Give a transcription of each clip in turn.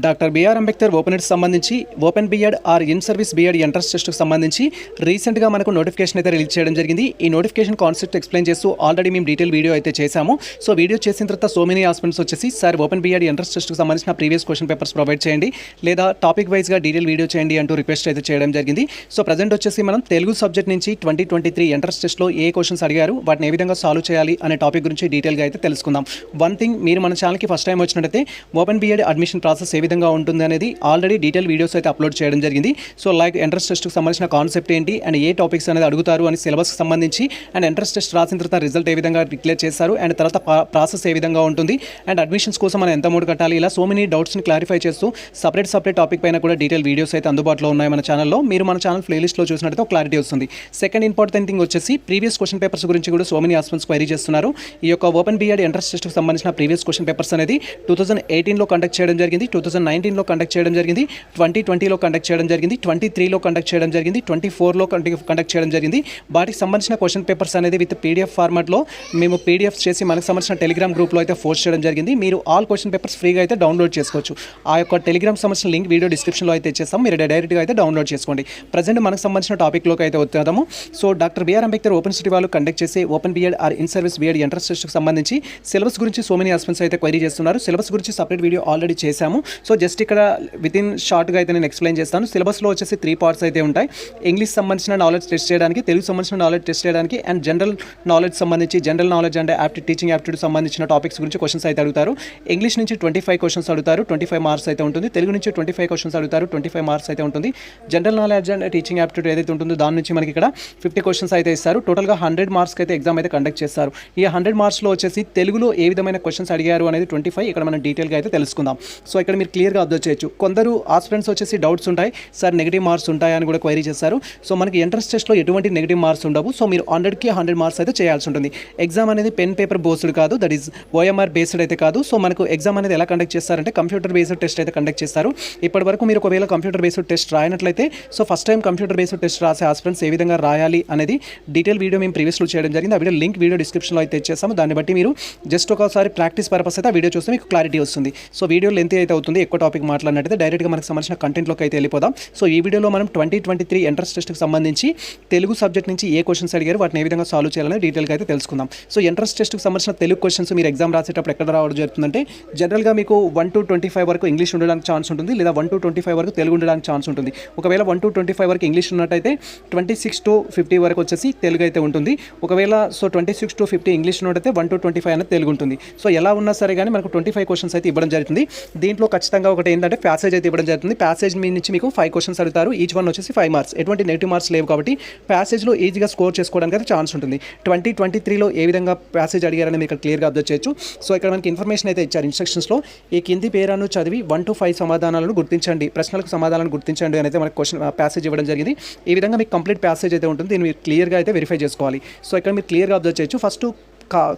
Doctor BR Ambedkar open Ed సంబంధించి open BEd or in service BEd entrance టెస్ట్కి సంబంధించి రీసెంట్గా మనకు నోటిఫికేషన్ అయితే రిలీజ్ చేయడం జరిగింది. ఈ నోటిఫికేషన్ కాన్సెప్ట్ ఎక్స్ప్లెయిన్ చేస్తూ ఆల్రెడీ మేము డీటెయిల్ వీడియో అయితే చేశాము. సో వీడియో చేసిన తర్వాత సో మెనీ ఆస్పిరెంట్స్ వచ్చేసి సార్ ఓపెన్ బిఎడ్ ఎంట్రన్స్ టెస్ట్కి సంబంధించిన ప్రీవియస్ క్వశ్చన్ పేపర్స్ ప్రొవైడ్ చేయండి లేదా టాపిక్ వైజ్గా డీటెయిల్ వీడియో చేయండి అంటూ రిక్వెస్ట్ అయితే చేయడం జరిగింది. సో ప్రజెంట్ వచ్చేసి మనం తెలుగు సబ్జెక్ట్ నుంచి 2023 ఎంట్రన్స్ టెస్ట్లో ఏ క్వశ్చన్స్ అడిగారు, వాటిని ఏ విధంగా సాల్వ్ చేయాలి అనే టాపిక్ గురించి డీటెయిల్గా అయితే తెలుసుకుందాం. వన్ థింగ్, మీరు మన ఛానల్కి ఫస్ట్ టైం వచ్చినట్టయితే ఓపెన్ బిఎడ్ అడ్మిషన్ ప్రాసెస్ ఏ విధంగా ఉంటుంది అనేది ఆల్రెడీ డీటెయిల్ వీడియోస్ అయితే అప్లోడ్ చేయడం జరిగింది. సో లైక్ ఎంట్రన్స్ టెస్ట్కి సంబంధించిన కాన్సెప్ట్ ఏంటి అండ్ ఏ టాపిక్స్ అనేది అడుగుతారు అని సిలబస్కి సంబంధించి అండ్ ఎంట్రన్స్ టెస్ట్ రాసిన తర్వాత రిజల్ట్ ఏ విధంగా డిక్లేర్ చేస్తారు అండ్ తర్వాత ప్రాసెస్ ఏ విధంగా ఉంటుంది అండ్ అడ్మిషన్స్ కోసం మనం ఎంత అమౌంట్ కట్టాలి, ఇలా సో మెనీ డౌట్స్ని క్లారిఫై చేస్తూ సపరేట్ టాపిక్ పైన కూడా డీటెయిల్ వీడియోస్ అయితే అందుబాటులో ఉన్నాయి మన ఛానల్లో. మీరు మన ఛానల్ ప్లేలిస్ట్లో చూసినట్టు క్లారిటీ వస్తుంది. సెకండ్ ఇంపార్టెంట్ థింగ్ వచ్చేసి ప్రీవియస్ క్వశ్చన్ పేపర్స్ గురించి కూడా సో మెనీ ఆస్పిరెంట్స్ క్వైరీ చేస్తున్నారు. ఈ యొక్క ఓపెన్ బిఎడ్ ఎంట్రన్స్ టెస్ట్కి సంబంధించిన ప్రీవియస్ క్వశ్చన్ పేపర్స్ అనేది 2018లో కండక్ట్ చేయడం జరిగింది, 2019లో కండక్ట్ చేయడం జరిగింది, 2020లో కండక్ట్ చేయడం జరిగింది, 23లో కండక్ట్ చేయడం జరిగింది, 24లో కండక్ట్ చేయడం జరిగింది. వాటికి సంబంధించిన క్వశ్చన్ పేపర్స్ అనేది విత్ పీడిఎఫ్ ఫార్మాట్లో మేము పీడిఎఫ్ చేసి మనకు సంబంధించిన టెలిగ్రామ్ గ్రూప్లో అయితే పోస్ట్ చేయడం జరిగింది. మీరు ఆల్ క్వశ్చన్ పేపర్స్ ఫ్రీగా అయితే డౌన్లోడ్ చేసుకోవచ్చు. ఆ యొక్క టెలిగ్రామ్ సంబంధించిన లింక్ వీడియో డిస్క్రిప్షన్లో అయితే ఇచ్చేస్తాం, మీరు డైరెక్ట్గా అయితే డౌన్లోడ్ చేసుకోండి. ప్రజెంట్ మనకు సంబంధించిన టాపిక్లోకి అయితే వచ్చేద్దాము. So doctor BR Ambedkar open city వాళ్ళు కండక్ట్ చేసే open BEd or in service BEd entrance టెస్ట్కి సంబంధించి సిలబస్ గురించి సో మెనీ ఆస్పిరెంట్స్ అయితే క్వైరీ చేస్తున్నారు. సిలబస్ గురించి సపరేట్ వీడియో ఆల్రెడీ చేశాము. సో జస్ట్ ఇక్కడ విత్ ఇన్ షార్ట్గా అయితే నేను ఎక్స్ప్లెయిన్ చేస్తాను. సిలబస్లో వచ్చేసి 3 పార్ట్స్ అయితే ఉంటాయి. ఇంగ్లీష్ సంబంధించిన నాలెడ్జ్ టెస్ట్ చేయడానికి, తెలుగు సంబంధించిన నాలెడ్జ్ టెస్ట్ చేయడానికి అండ్ జనరల్ నాలెడ్జ్ సంబంధించి general knowledge and teaching aptitude సంబంధించిన టాపిక్స్ గురించి క్వశ్చన్స్ అయితే అడుగుతారు. ఇంగ్లీష్ నుంచి 25 క్వశ్చన్స్ అడుగుతారు, 25 మార్క్స్ అయితే ఉంటుంది. తెలుగు నుంచి 25 క్వశ్చన్స్ అడుగుతారు, 25 మార్క్స్ అయితే ఉంటుంది. General knowledge and teaching aptitude ఏదైతే ఉంటుందో దాని నుంచి మనకి ఇక్కడ 50 క్వశ్చన్స్ అయితే ఇస్తారు. టోటల్గా 100 మార్క్స్కి అయితే ఎగ్జామ్ అయితే కండక్ట్ చేస్తారు. ఈ 100 మార్క్స్లో వచ్చేసి తెలుగులో ఏ విధమైన క్వశ్చన్స్ అడిగారు అనేది 25 ఇక్కడ మనం డీటెయిల్గా అయితే తెలుసుకుందాం. సో ఇక్కడ మీరు క్లియర్గా అబ్జర్వ్ చేయొచ్చు. కొందరు ఆస్పిరెంట్స్ వచ్చేసి డౌట్స్ ఉంటాయి, సార్ నెగిటివ్ మార్క్స్ ఉంటాయా అని కూడా క్వైరీ చేస్తారు. సో మనకి ఎంట్రన్స్ టెస్ట్లో ఎటువంటి నెగిటివ్ మార్క్స్ ఉండవు. సో మీరు 100కి 100 మార్క్స్ అయితే చేయాల్సి ఉంటుంది. ఎగ్జామ్ అనేది పెన్ పేపర్ బేస్డ్ కాదు, దట్ ఈస్ ఓఎంఆర్ బేస్డ్ అయితే కాదు. సో మనకు ఎగ్జామ్ అనేది ఎలా కండక్ట్ చేస్తారంటే కంప్యూటర్ బేస్డ్ టెస్ట్ అయితే కండక్ట్ చేస్తారు. ఇప్పటి వరకు మీరు ఒకవేళ కంప్యూటర్ బేస్డ్ టెస్ట్ రాయనట్లయితే so first time computer based test రాసే ఆస్పిరెంట్స్ ఏ విధంగా రాయాలి అనేది డీటెయిల్ వీడియో మేము ప్రీవియస్లో చేయడం జరిగింది. ఆ వీడియో లింక్ వీడియో డిస్క్రిప్షన్లో అయితే ఇచ్చేస్తాము. దాన్ని బట్టి మీరు జస్ట్ ఒకసారి ప్రాక్టీస్ పర్పస్ అయితే ఆ వీడియో చూస్తే మీకు క్లారిటీ వస్తుంది. సో వీడియో లెంత్ అయితే అవుతుంది, ఎక్కువ టాపిక్ మాట్లాడినట్టయితే డైరెక్ట్గా మనకు సంబంధించిన కంటెంట్లోకి అయితే వెళ్ళిపోదాం. సో ఈ వీడియోలో మనం 2023 ఎంట్రన్స్ టెస్ట్కి సంబంధించి తెలుగు సబ్జెక్ట్ నుంచి ఏ క్వశ్చన్స్ అడిగారు, వాటిని ఏ విధంగా సాల్వ్ చేయాలని డీటెయిల్గా అయితే తెలుసుకుందాం. సో ఎంట్రన్స్ టెస్ట్కి సంబంధించిన తెలుగు క్వశ్చన్స్ మీరు ఎగ్జామ్ రాసేటప్పుడు ఎక్కడ రావడం జరుగుతుందంటే జనరల్గా మీకు 1 to 25 వరకు ఇంగ్లీష్ ఉండడానికి ఛాన్స్ ఉంటుంది, లేదా 1 to 25 వరకు తెలుగు ఉండడానికి ఛాన్స్ ఉంటుంది. ఒకవేళ 1 to 25 వరకు ఇంగ్లీష్ ఉన్నట్టయితే 26 to 50 వరకు వచ్చేసి తెలుగు అయితే ఉంటుంది. ఒకవేళ సో 26 to 50 ఇంగ్లీష్ ఉన్నట్టయితే 1 to 25 అనేది తెలుగు ఉంటుంది. సో ఎలా ఉన్నా సరే కానీ మనకు 25 క్వశ్చన్స్ అయితే ఇవ్వడం జరుగుతుంది. దీంట్లో ఖచ్చితంగా ఒకటి ఏంటంటే ప్యాసేజ్ అయితే ఇవ్వడం జరుగుతుంది. ప్యాసేజ్ మీ నుంచి మీకు 5 క్వశ్చన్స్ అడుగుతారు, ఈచ్ వన్ వచ్చేసి 5 మార్క్స్. ఎటువంటి నెగిటివ్ మార్క్స్ లేవు కాబట్టి ప్యాసేజ్లో ఈజీగా స్కోర్ చేసుకోవడానికి అయితే ఛాన్స్ ఉంటుంది. 2023లో ఏ విధంగా ప్యాసేజ్ అడిగారని మీరు ఇక్కడ క్లియర్గా అబ్జర్వ్ చేయొచ్చు. సో ఇక్కడ మనకి ఇన్ఫర్మేషన్ అయితే ఇచ్చారు ఇన్స్ట్రక్షన్స్లో. ఈ కింది పేరాను చదివి 1 to 5 సమాధానాలను గుర్తించండి, ప్రశ్నలకు సమాధానాలను గుర్తించండి అని అయితే మనకి క్వశ్చన్ ప్యాసేజ్ ఇవ్వడం జరిగింది. ఈ విధంగా మీకు కంప్లీట్ ప్యాసేజ్ అయితే ఉంటుంది. దీన్ని మీరు క్లియర్గా అయితే వెరిఫై చేసుకోవాలి. సో ఇక్కడ మీరు క్లియర్గా అబ్జర్వ్ చేయొచ్చు. ఫస్ట్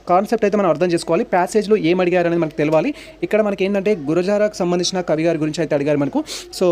కాన్సెప్ట్ అయితే మనం అర్థం చేసుకోవాలి. ప్యాసేజ్లో ఏం అడిగారు అనేది మనకు తెలియాలి. ఇక్కడ మనకి ఏంటంటే గురజారాకు సంబంధించిన కవి గారి గురించి అయితే అడిగారు మనకు. సో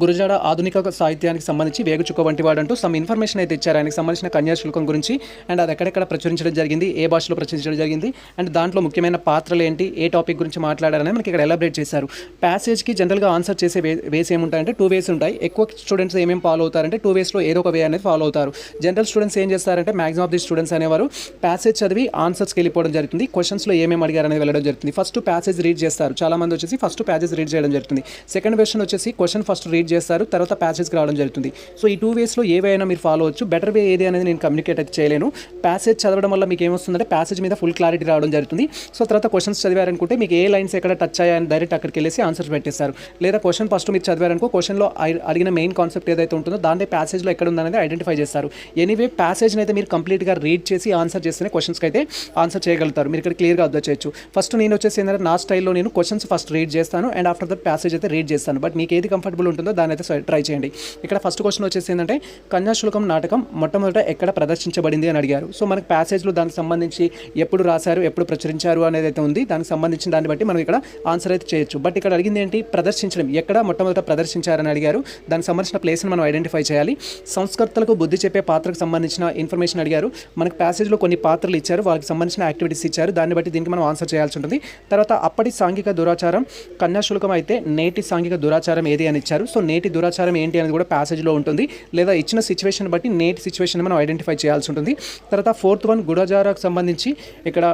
గురజాడ ఆధునిక సాహిత్యానికి సంబంధించి వేగుచుక్క వంటి వాడు అంటూ సమ్ ఇన్ఫర్మేషన్ అయితే ఇచ్చారు. ఆయనకు సంబంధించిన కన్యాశుల్కం గురించి అండ్ అది ఎక్కడెక్కడ ప్రచురించడం జరిగింది, ఏ భాషలో ప్రచురించడం జరిగింది అండ్ దాంట్లో ముఖ్యమైన పాత్రలు ఏంటి, ఏ టాపిక్ గురించి మాట్లాడారని మనకి ఇక్కడ ఎలాబరేట్ చేశారు. ప్యాసేజ్కి జనరల్గా ఆన్సర్ చేసే వేస్ ఏముంటాయంటే 2 వేస్ ఉంటాయి. ఎక్కువ స్టూడెంట్స్ ఏమేమి ఫాలో అవుతారంటే 2 వేస్లో ఏదో ఒక వే అనేది ఫాలో అవుతారు. జనరల్ స్టూడెంట్స్ ఏం చేస్తారంటే మ్యాక్సిమం ఆఫ్ ది స్టూడెంట్స్ అనేవారు ప్యాసేజ్ చదివి ఆన్సర్స్కి వెళ్ళిపోవడం జరుగుతుంది. క్వశ్చన్స్లో ఏమేమి అడిగారు అనేది వెళ్ళడం జరుగుతుంది. ఫస్ట్ ప్యాసేజ్ రీడ్ చేస్తారు, చాలా మంది వచ్చేసి ఫస్ట్ ప్యాసేజ్ రీడ్ చేయడం జరుగుతుంది. సెకండ్ వెర్షన్ వచ్చేసి క్వశ్చన్ ఫస్ట్ రీడ్ చేస్తారు, తర్వాత ప్యాసేజ్కి రావడం జరుగుతుంది. సో ఈ 2 వేస్లో ఏవైనా మీరు ఫాలో అవచ్చు. బెటర్ వే ఏది అనేది నేను కమ్యూనికేట్ అయితే చేయలేను. ప్యాసేజ్ చదవడం వల్ల మీకు ఏమొస్తుందంటే ప్యాసేజ్ మీద ఫుల్ క్లారిటీ రావడం జరుగుతుంది. సో తర్వాత క్వశ్చన్స్ చదివారనుకుంటే మీకు ఏ లైన్స్ ఎక్కడ టచ్ అయ్యాయని డైరెక్ట్ అక్కడికి వెళ్ళేసి ఆన్సర్స్ పెట్టేస్తారు. లేదా క్వశ్చన్ ఫస్ట్ మీరు చదివారనుకో క్వశ్చన్లో అడిగిన మెయిన్ కాన్సెప్ట్ ఏదైతే ఉంటుందో దాన్ని ప్యాసేజ్లో ఎక్కడ ఉందనేది ఐడెంటిఫై చేస్తారు. ఎనీవే ప్యాసేజ్ని అయితే మీరు కంప్లీట్గా రీడ్ చేసి ఆన్సర్ చేస్తేనే క్వశ్చన్స్కి అయితే ఆన్సర్ చేయగలుగుతారు. మీరు ఇక్కడ క్లియర్గా అబ్జర్వ్ చేయొచ్చు. ఫస్ట్ నేను వచ్చేసి ఏంటంటే నా స్టైల్లో నేను క్వశ్చన్స్ ఫస్ట్ రీడ్ చేస్తాను అండ్ ఆఫ్టర్ దట్ ప్యాసేజ్ అయితే రీడ్ చేస్తాను. బట్ మీకు ఏది కంఫర్టబుల్ ఉంటుందో ఉంటుందో దాని అయితే ట్రై చేయండి. ఇక్కడ ఫస్ట్ క్వశ్చన్ వచ్చేసి ఏంటంటే కన్యాశుల్కం నాటకం మొట్టమొదట ఎక్కడ ప్రదర్శించబడింది అని అడిగారు. సో మనకు ప్యాసేజ్లో దానికి సంబంధించి ఎప్పుడు రాశారు, ఎప్పుడు ప్రచురించారు అనేది అయితే ఉంది. దానికి సంబంధించిన దాన్ని బట్టి మనం ఇక్కడ ఆన్సర్ అయితే చేయొచ్చు. బట్ ఇక్కడ అడిగింది ఏంటి, ప్రదర్శించడం, ఎక్కడ మొట్టమొదట ప్రదర్శించారని అడిగారు. దానికి సంబంధించిన ప్లేస్ని మనం ఐడెంటిఫై చేయాలి. సంస్కర్తలకు బుద్ధి చెప్పే పాత్రకు సంబంధించిన ఇన్ఫర్మేషన్ అడిగారు. మనకు ప్యాసేజ్లో కొన్ని పాత్రలు ఇచ్చారు, వాళ్ళకి సంబంధించిన యాక్టివిటీస్ ఇచ్చారు. దాన్ని బట్టి దీనికి మనం ఆన్సర్ చేయాల్సి ఉంటుంది. తర్వాత అప్పటి సాంఘిక దురాచారం కన్యాశుల్కం అయితే నేటి సాంఘిక దురాచారం ఏది అని ఇచ్చారు. సో నేటి దురాచారం ఏంటి అనేది కూడా ప్యాసేజ్లో ఉంటుంది, లేదా ఇచ్చిన సిచ్యువేషన్ బట్టి నేటి సిచ్యువేషన్ మనం ఐడెంటిఫై చేయాల్సి ఉంటుంది. తర్వాత 4th వన్ గురజారాకు సంబంధించి ఇక్కడ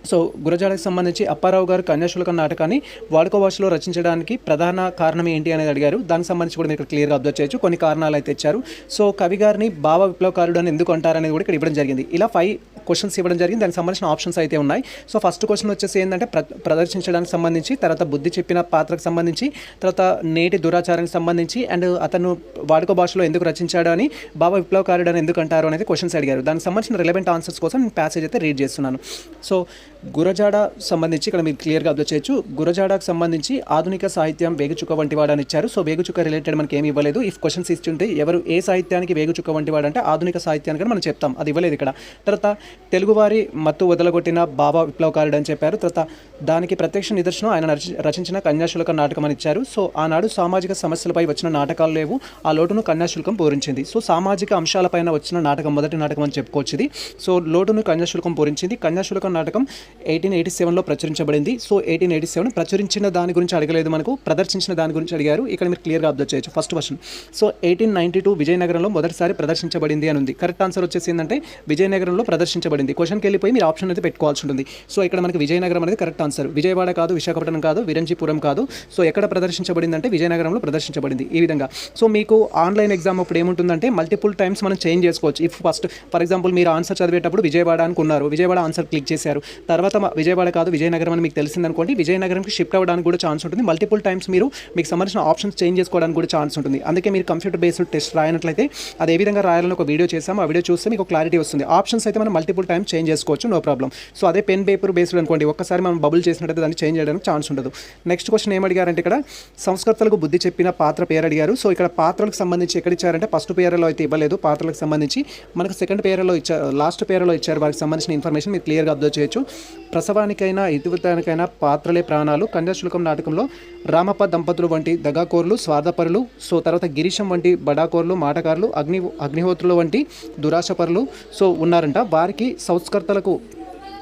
సో గురజాడకు సంబంధించి అప్పారావు గారు కన్యాశుల్కం నాటకాన్ని వాడుక భాషలో రచించడానికి ప్రధాన కారణం ఏంటి అనేది అడిగారు. దానికి సంబంధించి కూడా మీరు ఇక్కడ క్లియర్గా అబ్జర్వ్ చేయొచ్చు. కొన్ని కారణాలు అయితే ఇచ్చారు. సో కవి గారిని భావ విప్లవకారుడు అని ఎందుకు అంటారనేది కూడా ఇక్కడ ఇవ్వడం జరిగింది. ఇలా 5 క్వశ్చన్స్ ఇవ్వడం జరిగింది. దానికి సంబంధించిన ఆప్షన్స్ అయితే ఉన్నాయి. సో ఫస్ట్ క్వశ్చన్ వచ్చేసి ఏంటంటే ప్రదర్శించడానికి సంబంధించి, తర్వాత బుద్ధి చెప్పిన పాత్రకు సంబంధించి, తర్వాత నేటి దురాచారానికి సంబంధించి, అండ్ అతను వాడుక భాషలో ఎందుకు రచించాడు అని, భావ విప్లవకారుడు అని ఎందుకు అంటారు అనేది క్వశ్చన్స్ అడిగారు. దానికి సంబంధించిన రిలవెంట్ ఆన్సర్స్ కోసం నేను ప్యాసేజ్ అయితే రీడ్ చేస్తున్నాను. సో గురజాడ సంబంధించి ఇక్కడ మీరు క్లియర్గా అబ్జర్వ్ చేయొచ్చు. గురజాడకు సంబంధించి ఆధునిక సాహిత్యం వేగుచుక్క వంటి వాడని ఇచ్చారు. సో వేగుచుక్క రిలేటెడ్ మనకి ఏమి ఇవ్వలేదు. ఇఫ్ క్వశ్చన్స్ ఇస్తుంటే ఎవరు ఏ సాహిత్యానికి వేగుచుక్క వంటి వాడంటే ఆధునిక సాహిత్యానికి మనం చెప్తాం, అది ఇవ్వలేదు ఇక్కడ. తర్వాత తెలుగువారి మత్తు వదలగొట్టిన బాబా విప్లవకారుడు అని చెప్పారు. తర్వాత దానికి ప్రత్యక్ష నిదర్శనం ఆయన రచించిన కన్యాశుల్కం నాటకం అని ఇచ్చారు. సో ఆనాడు సామాజిక సమస్యలపై వచ్చిన నాటకాలు లేవు, ఆ లోటును కన్యాశుల్కం పూరించింది. సో సామాజిక అంశాలపైన వచ్చిన నాటకం మొదటి నాటకం అని చెప్పుకోవచ్చు ఇది. సో లోటును కన్యాశుల్కం పూరించింది. కన్యాశుల్కం నాటకం 1887లో ప్రచురించబడింది. సో 1887 ప్రచురించిన దాని గురించి అడగలేదు, మనకు ప్రదర్శించిన దాని గురించి అడిగారు. ఇక్కడ మీరు క్లియర్గా అబ్జర్వ్ చేయొచ్చు. ఫస్ట్ క్వశ్చన్, సో 1892 విజయనగరంలో మొదటిసారి ప్రదర్శించబడింది అని ఉంది. కరెక్ట్ ఆన్సర్ వచ్చేసి ఏంటంటే విజయనగరంలో ప్రదర్శించబడింది. క్వశ్చన్కి వెళ్ళిపోయి మీరు ఆప్షన్ అయితే పెట్టుకోవాల్సి ఉంటుంది. సో ఇక్కడ మనకి విజయనగరం అనేది కరెక్ట్ ఆన్సర్. విజయవాడ కాదు, విశాఖపట్నం కాదు, విరంజీపురం కాదు. సో ఎక్కడ ప్రదర్శించబడింది అంటే విజయనగరంలో ప్రదర్శించబడింది. ఈ విధంగా సో మీకు ఆన్లైన్ ఎగ్జామ్ అప్పుడు ఏముంటుందంటే మల్టిపుల్ టైమ్స్ మనం చేంజ్ చేసుకోవచ్చు. ఇఫ్ ఫస్ట్ ఫర్ ఎగ్జాంపుల్ మీరు ఆన్సర్ చదివేటప్పుడు విజయవాడ అనుకున్నారు, విజయవాడ ఆన్సర్ క్లిక్ చేశారు, తర్వాత విజయవాడ కాదు విజయనగరం అని మీకు తెలిసిందనుకోండి, విజయనగరంకి షిఫ్ట్ అవ్వడానికి కూడా ఛాన్స్ ఉంటుంది. మల్టిపుల్ టైమ్స్ మీరు మీకు సంబంధించిన ఆప్షన్స్ చేంజ్ చేసుకోవడానికి కూడా ఛాన్స్ ఉంటుంది. అందుకే మీరు కంప్యూటర్ బేస్డ్ టెస్ట్ రాయనట్లయితే అది ఏ విధంగా రాయాలని ఒక వీడియో చేసాము, ఆ వీడియో చూస్తే మీకు క్లారిటీ వస్తుంది. ఆప్షన్స్ అయితే మనం మల్టిపుల్ టైమ్స్ చేంజ్ చేసుకోవచ్చు, నో ప్రాబ్లం. సో అదే పెన్ పేపర్ బేస్డ్ అనుకోండి, ఒక్కసారి మనం బబుల్ చేసినట్టయితే దాన్ని చేంజ్ చేయడానికి ఛాన్స్ ఉండదు. నెక్స్ట్ క్వశ్చన్ ఏం అడిగారంటే ఇక్కడ సంస్కర్తలకు బుద్ధి చెప్పిన పాత్ర పేరు అడిగారు. సో ఇక్కడ పాత్రలకు సంబంధించి ఎక్కడ ఇచ్చారంటే ఫస్ట్ పేరులో అయితే ఇవ్వలేదు. పాత్రలకు సంబంధించి మనకు సెకండ్ పేరులో ఇచ్చారు, లాస్ట్ పేరులో ఇచ్చారు. వారికి సంబంధించిన ఇన్ఫర్మేషన్ మీరు క్లియర్గా అబ్జర్వ్ చేయొచ్చు. ప్రసవానికైనా ఇతివృత్తానికైనా పాత్రలే ప్రాణాలు, కన్యాశుల్కం నాటకంలో రామప్ప దంపతులు వంటి దగాకోర్లు, స్వార్థపరులు, సో తర్వాత గిరీశం వంటి బడాకోర్లు, మాటకారులు, అగ్నిహోత్రులు వంటి దురాశపరులు సో ఉన్నారంట. వారికి